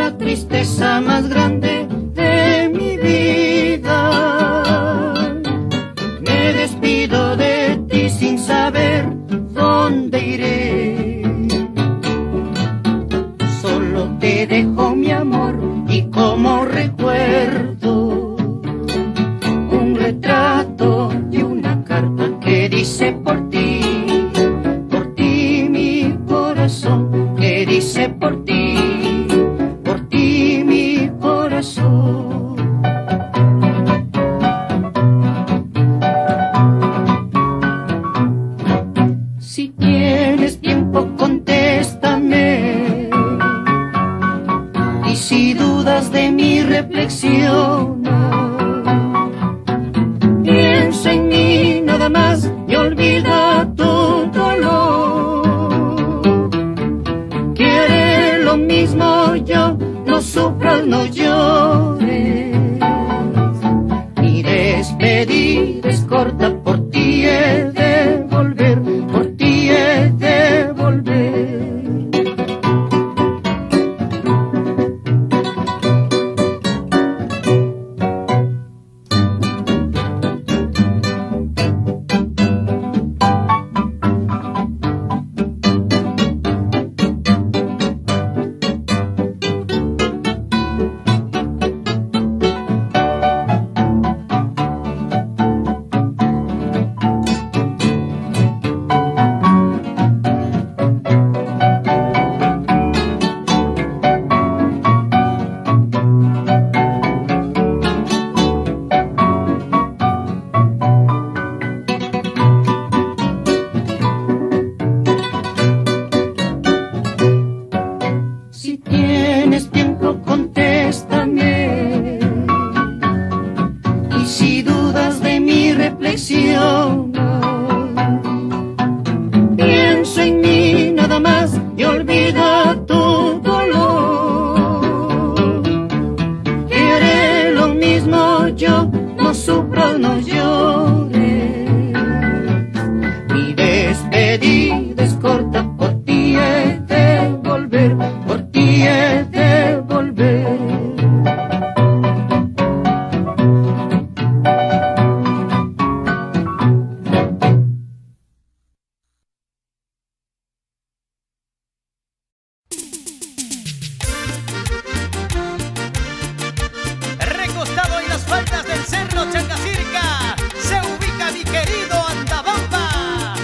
la tristeza más grande de mi vida. Me despido de ti sin saber dónde iré. Solo te dejo mi amor y como recuerdo un retrato y una carta que dice por ti mi corazón, que dice por ti mi corazón. Si tienes tiempo, contéstame. Y si dudas de mi reflexiona, piensa en mí nada más y olvida tu dolor. Quiere lo mismo yo, no sufras, no llores. Mi despedida es corta, por ti he de volver, por ti he de volver. Piensa en mí nada más y olvida tu dolor. Quiere lo mismo yo, no sufras, no llores. Mi despedida es corta, por ti he de volver, por ti he de volver. Recostado en las faldas del cerro Changacirca se ubica mi querido Andabamba,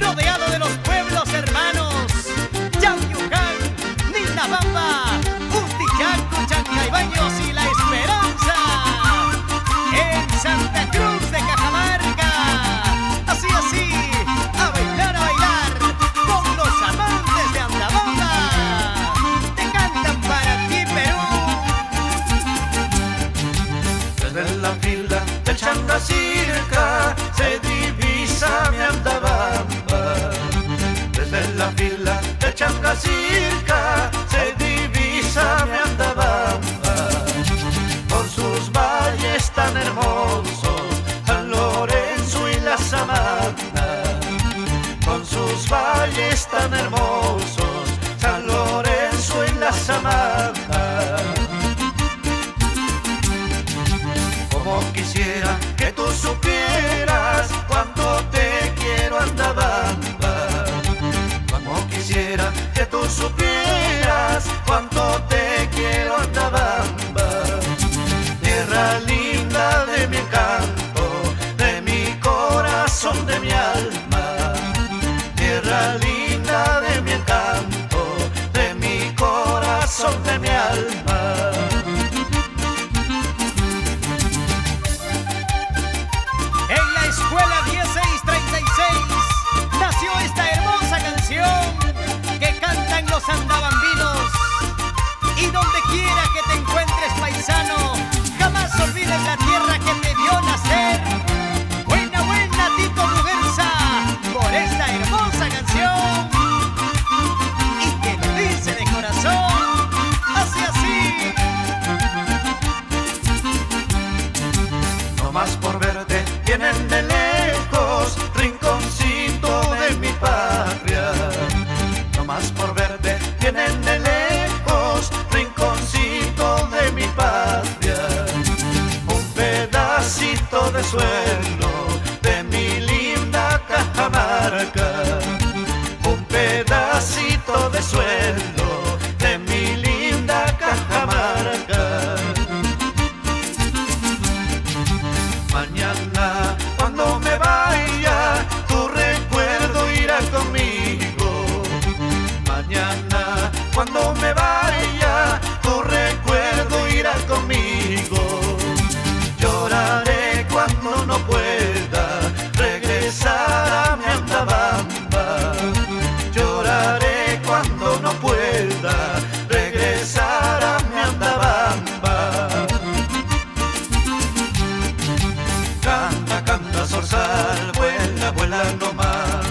rodeado de los pueblos hermanos Yauyucán, Ninabamba, Ustichaco, Chancaybaños y La Esperanza, en Santa Cruz de Cajamarca. Así, a bailar con los amantes de Andabamba. Te cantan para ti, Perú. Desde la fila del Changacirca se divisa mi Andabamba. Desde la fila del Changacirca se divisa mi Andabamba. Con sus valles tan hermosos, San Lorenzo y la Samana. Con sus valles tan hermosos, San Lorenzo y la Samana. Como quisiera que tú supieras cuánto te quiero, Andabamba. Como quisiera que tú supieras cuánto te quiero, Andabamba. Tierra linda de mi encanto, de mi corazón, de mi alma. Tierra linda de mi encanto, de mi corazón, de mi alma. Escuela 1636 nació esta hermosa canción que cantan los andabambinos. Y donde quiera que te encuentres, paisano, jamás olvides la tierra que te vio nacer. Buena, Tito Muguerza, por esta hermosa canción. Y que lo dice de corazón, así. suelo de mi linda Cajamarca, un pedacito de suelo de mi linda Cajamarca. Mañana cuando me vaya, tu recuerdo irá conmigo. Mañana cuando me vaya, tu recuerdo irá conmigo. Lloraré cuando no pueda regresar a mi Andabamba. Lloraré cuando no pueda regresar a mi Andabamba. Canta, canta, zorzal, vuela, vuela nomás,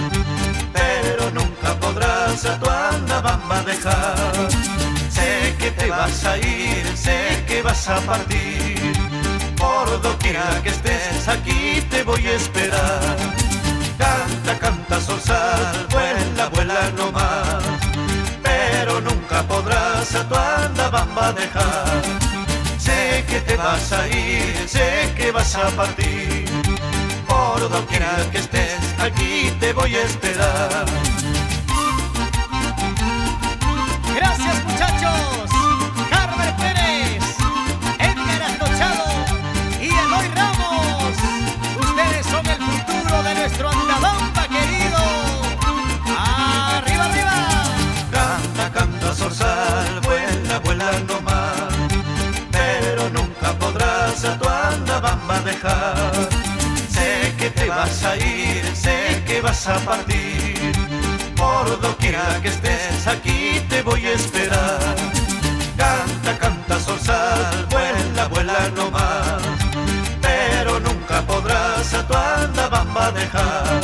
pero nunca podrás a tu Andabamba dejar. Sé que te vas a ir, sé que vas a partir, por doquiera que estés aquí te voy a esperar. Canta, canta, zorzal, vuela, vuela nomás, pero nunca podrás a tu Andabamba dejar. Sé que te vas a ir, sé que vas a partir, por doquiera que estés aquí te voy a esperar. Gracias, muchachos. Carmen Pérez, Edgar Astochado y Eloy Ramos. Ustedes son el futuro de nuestro Andabamba querido. ¡Arriba, arriba! Canta, canta, zorzal, vuela, vuela nomás, pero nunca podrás a tu Andabamba dejar. Sé que te vas a ir, sé que vas a partir, por doquiera que estés aquí te voy a esperar. Canta, canta, zorzal, vuela, vuela nomás, pero nunca podrás a tu Andabamba dejar.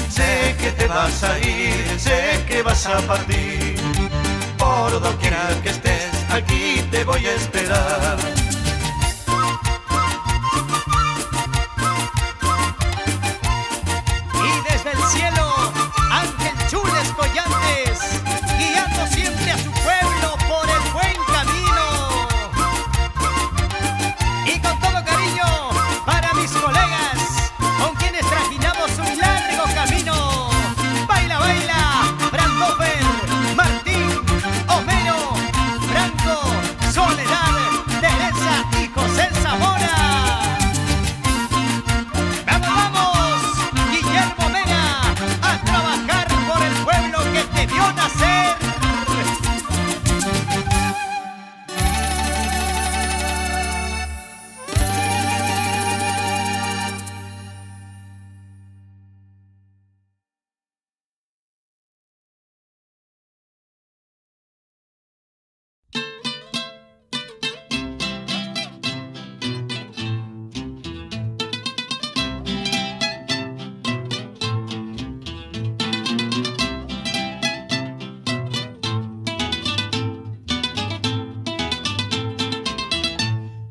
Sé que te vas a ir, sé que vas a partir, por doquiera que estés aquí te voy a esperar. Y desde el cielo, Ángel Chules Collantes, guiando siempre a su pueblo por el buen camino. Y con todo cariño para mis colegas, con quienes trajinamos un largo camino. Baila, baila, Brandover, Martín, Homero, Franco, Soledad, Teresa y José Zamora. ¡Vamos, vamos! Guillermo Mena, a trabajar por el pueblo que te vio nacer.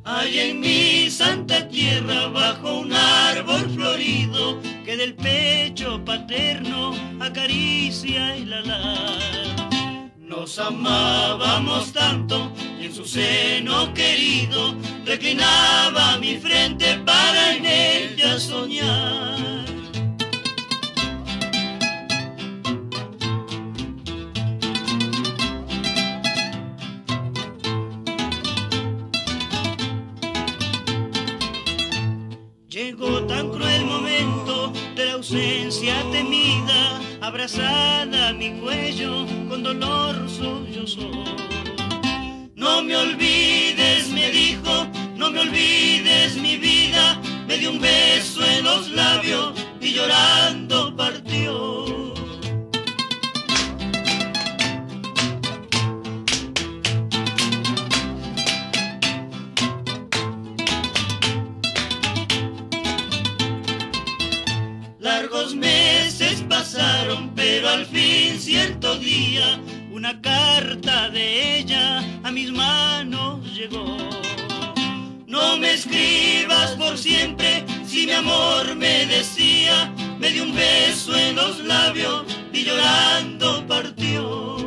Hay en mi santa tierra bajo un árbol florido que del pecho paterno acaricia el alar. Nos amábamos tanto y en su seno querido reclinaba mi frente para en ella soñar. Llegó tan cruel momento de la ausencia temida, abrazada a mi cuello con dolor sollozó. No me olvides, me dijo, no me olvides mi vida, me dio un beso en los labios y llorando partió. Largos meses pasaron, pero al fin cierto día una carta de ella a mis manos llegó. No me escribas por siempre, si mi amor me decía, me dio un beso en los labios y llorando partió.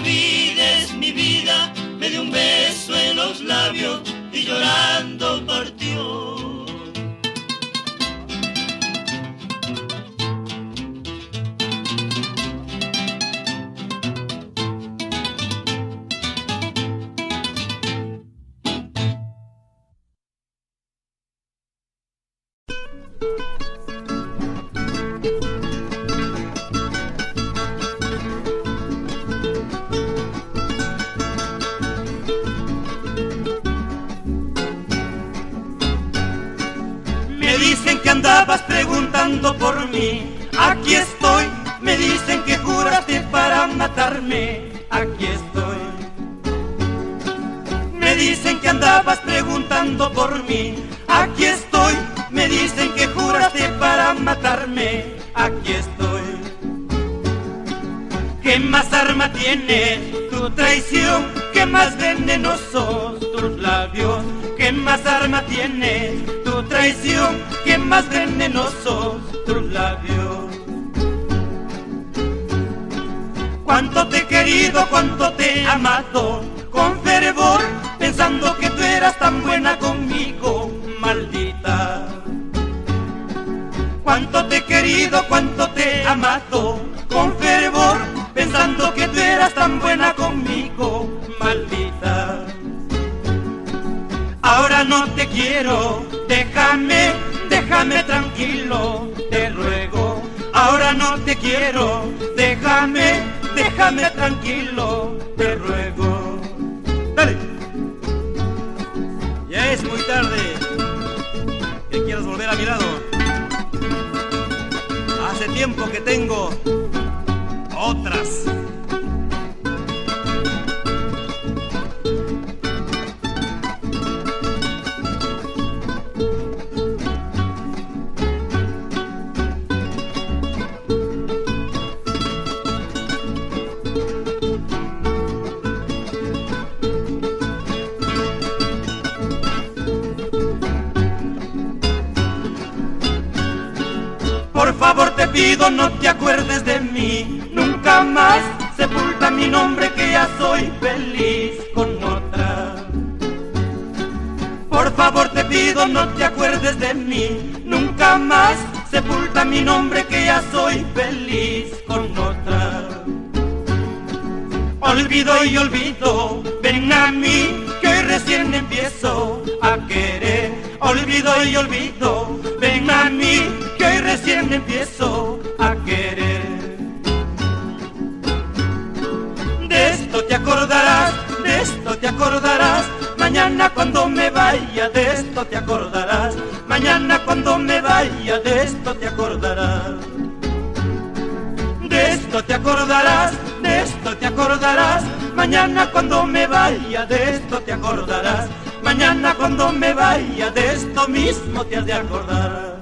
olvides mi vida, me dio un beso en los labios y llorando partió. Me dicen que andabas preguntando por mí, aquí estoy. Me dicen que juraste para matarme, aquí estoy. Me dicen que andabas preguntando por mí, aquí estoy. Me dicen que juraste para matarme, aquí estoy. ¿Qué más arma tiene tu traición? ¿Qué más venenosos tus labios? ¿Qué más arma tiene tu traición? ¿Qué más venenosos tus labios? Cuánto te he querido, cuánto te he amado, con fervor, pensando que tú eras tan buena conmigo, maldita. Cuánto te he querido, cuánto te he amado, con fervor, pensando que tú eras tan buena conmigo, maldita. Ahora no te quiero, déjame, déjame tranquilo, te ruego. Ahora no te quiero, déjame, déjame tranquilo, te ruego. Dale. Ya es muy tarde, que quieras volver a mi lado. Hace tiempo que tengo otras. Por favor te pido no te acuerdes de mí, nunca más sepulta mi nombre que ya soy feliz con otra. Por favor te pido no te acuerdes de mí, nunca más sepulta mi nombre que ya soy feliz con otra. Olvido y olvido, ven a mí que hoy recién empiezo a querer. Olvido y olvido, ven a mí que hoy recién empiezo a querer. De esto te acordarás, de esto te acordarás, mañana cuando me vaya, de esto te acordarás, mañana cuando me vaya, de esto te acordarás. De esto te acordarás, de esto te acordarás, mañana cuando me vaya, de esto te acordarás, mañana cuando me vaya, de esto mismo te has de acordar.